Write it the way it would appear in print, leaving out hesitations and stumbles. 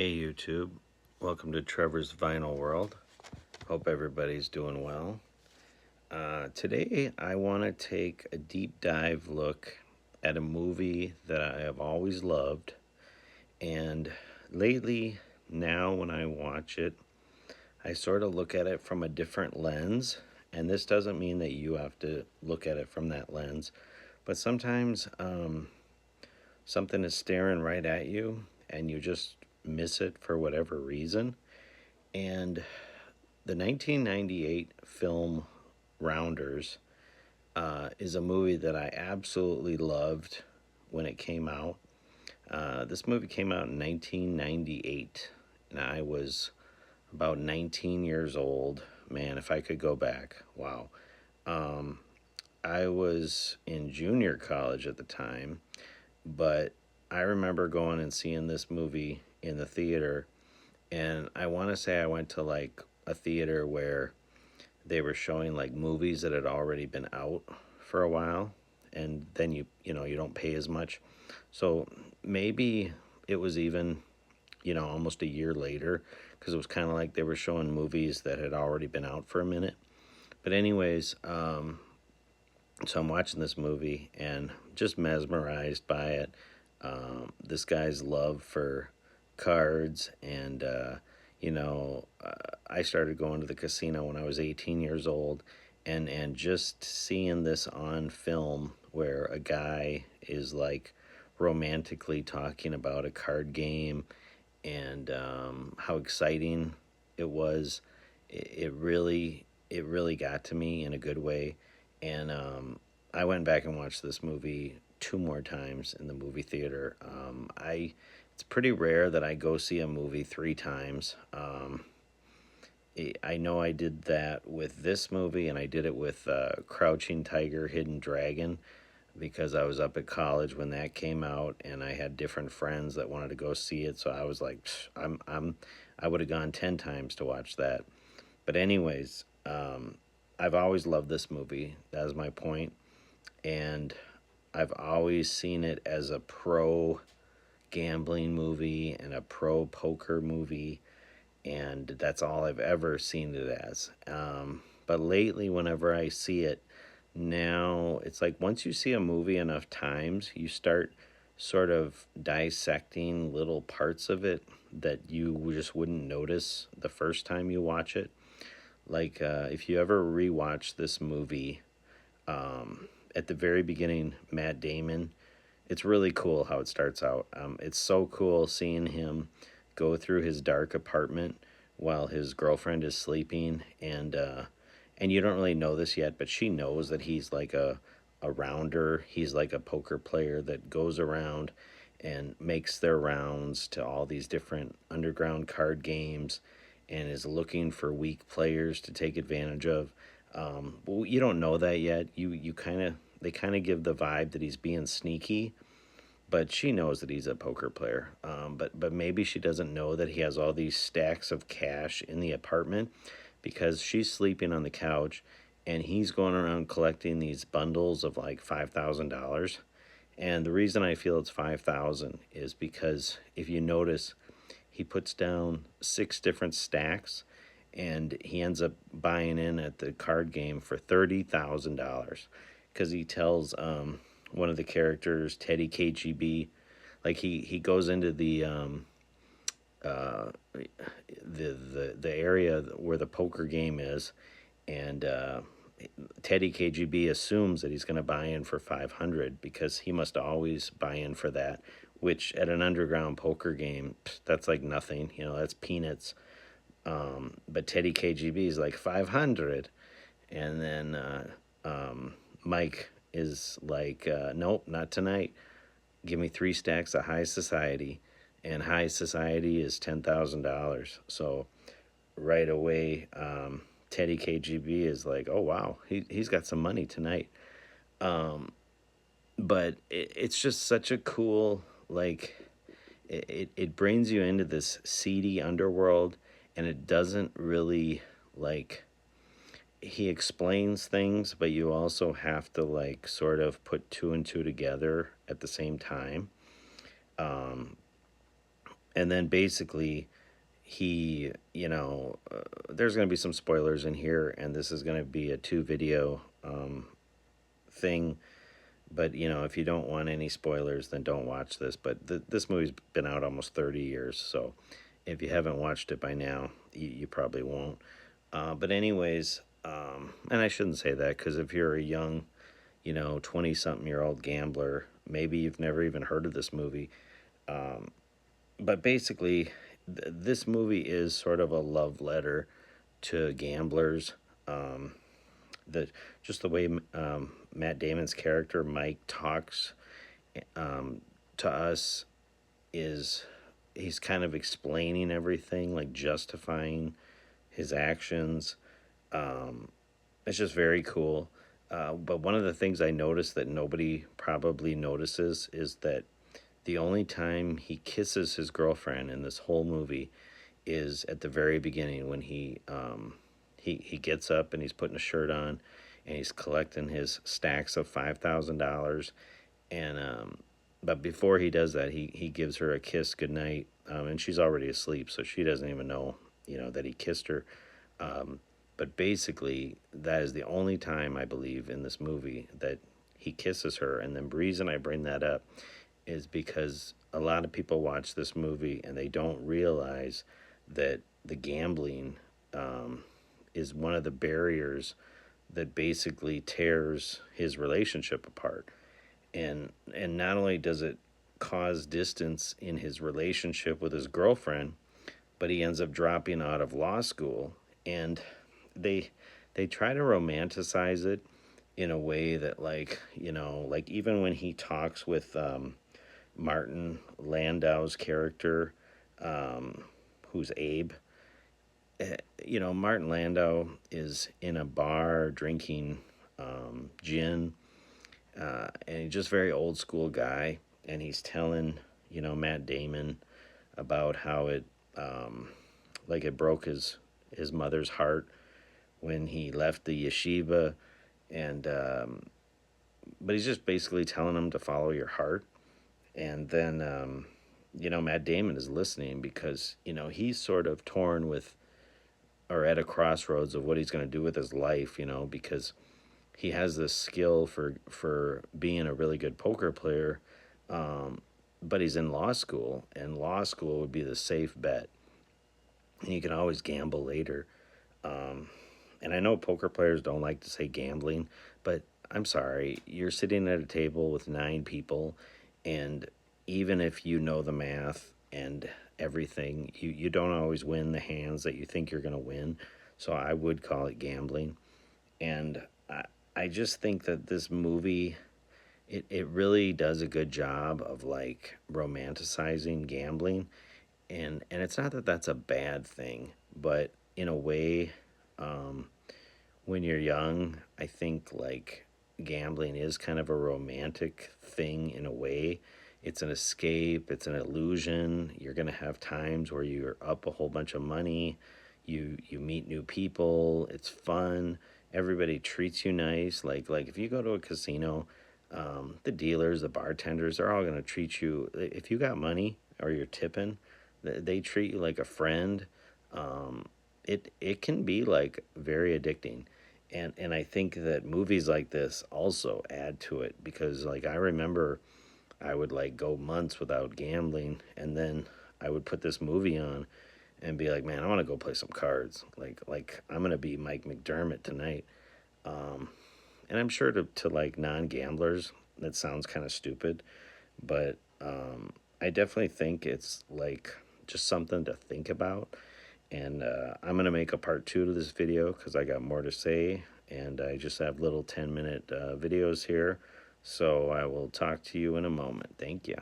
Hey YouTube, welcome to Trevor's Vinyl World. Hope everybody's doing well. Today I want to take a deep dive look at a movie that I have always loved, and lately, now when I watch it, I sort of look at it from a different lens. And this doesn't mean that you have to look at it from that lens, but sometimes something is staring right at you and you just miss it for whatever reason. And the 1998 film Rounders is a movie that I absolutely loved when it came out. This movie came out in 1998, and I was about 19 years old. Man, if I could go back, wow. Um, I was in junior college at the time, but I remember going and seeing this movie in the theater, and I want to say I went to like a theater where they were showing like movies that had already been out for a while, and then you don't pay as much. So maybe it was even almost a year later, because it was kind of like they were showing movies that had already been out for a minute. But anyways, so I'm watching this movie and just mesmerized by it. This guy's love for cards, and I started going to the casino when I was 18 years old, and just seeing this on film where a guy is like romantically talking about a card game, and how exciting it was. It really got to me in a good way, and I went back and watched this movie two more times in the movie theater. I It's pretty rare that I go see a movie three times. I know I did that with this movie, and I did it with Crouching Tiger, Hidden Dragon, because I was up at college when that came out, and I had different friends that wanted to go see it. So I was like, I would have gone 10 times to watch that. But anyways, I've always loved this movie. That is my point, and I've always seen it as a pro gambling movie and a pro poker movie, and that's all I've ever seen it as. But lately, whenever I see it now, it's like once you see a movie enough times, you start sort of dissecting little parts of it that you just wouldn't notice the first time you watch it. Like if you ever rewatch this movie, at the very beginning, Matt Damon, it's really cool how it starts out. It's so cool seeing him go through his dark apartment while his girlfriend is sleeping, and you don't really know this yet, but she knows that he's like a rounder. He's like a poker player that goes around and makes their rounds to all these different underground card games, and is looking for weak players to take advantage of. Well, you don't know that yet. You kind of They kind of give the vibe that he's being sneaky, but she knows that he's a poker player. But maybe she doesn't know that he has all these stacks of cash in the apartment, because she's sleeping on the couch, and he's going around collecting these bundles of like $5,000. And the reason I feel it's 5,000 is because if you notice, he puts down six different stacks, and he ends up buying in at the card game for $30,000, because he tells one of the characters, Teddy KGB, like he goes into uh, the area where the poker game is, and Teddy KGB assumes that he's going to buy in for 500, because he must always buy in for that, which at an underground poker game, that's like nothing, that's peanuts. But Teddy KGB is like 500, and then Mike is like, nope, not tonight. Give me three stacks of high society, and high society is $10,000. So right away, Teddy KGB is like, oh wow, he's got some money tonight. But it's just such a cool, like, it brings you into this seedy underworld, and it doesn't really, like, he explains things, but you also have to like sort of put two and two together at the same time. Um, And then basically he, there's going to be some spoilers in here, and this is going to be a 2 video thing. But if you don't want any spoilers, then don't watch this. But this movie's been out almost 30 years, so if you haven't watched it by now, you probably won't. But anyways, and I shouldn't say that, because if you're a young, 20-something-year-old gambler, maybe you've never even heard of this movie. But basically, this movie is sort of a love letter to gamblers. Um, the just the way Matt Damon's character Mike talks um, to us is he's kind of explaining everything, like justifying his actions. Um, it's just very cool. But one of the things I noticed that nobody probably notices is that the only time he kisses his girlfriend in this whole movie is at the very beginning, when he gets up and he's putting a shirt on and he's collecting his stacks of $5,000. And but before he does that, he gives her a kiss goodnight, and she's already asleep, so she doesn't even know that he kissed her. Um, but basically, that is the only time, I believe, in this movie that he kisses her. And the reason I bring that up is because a lot of people watch this movie and they don't realize that the gambling um, is one of the barriers that basically tears his relationship apart. And not only does it cause distance in his relationship with his girlfriend, but he ends up dropping out of law school. And they they try to romanticize it in a way that, like even when he talks with Martin Landau's character, um, who's Abe. Martin Landau is in a bar drinking gin, and he's just very old school guy. And he's telling, Matt Damon about how it broke his mother's heart when he left the yeshiva, and but he's just basically telling him to follow your heart. And then Matt Damon is listening because he's sort of torn with, or at a crossroads of what he's going to do with his life, because he has this skill for being a really good poker player, but he's in law school, and law school would be the safe bet, and you can always gamble later. Um, and I know poker players don't like to say gambling, but I'm sorry, you're sitting at a table with 9 people, and even if you know the math and everything, you don't always win the hands that you think you're going to win. So I would call it gambling. And I just think that this movie, it really does a good job of like romanticizing gambling. And it's not that that's a bad thing, but in a way, um, when you're young, I think like gambling is kind of a romantic thing in a way. It's an escape, it's an illusion. You're going to have times where you're up a whole bunch of money, you meet new people, it's fun. Everybody treats you nice. Like if you go to a casino, the dealers, the bartenders, they're all going to treat you, if you got money or you're tipping, they treat you like a friend. Um, it can be like very addicting. And I think that movies like this also add to it, because like I remember I would like go months without gambling, and then I would put this movie on and be like, man, I want to go play some cards. Like I'm gonna be Mike McDermott tonight. Um, and I'm sure to like non-gamblers that sounds kind of stupid, but I definitely think it's like just something to think about. And I'm gonna make a part 2 to this video because I got more to say, and I just have little 10-minute videos here. So I will talk to you in a moment. Thank you.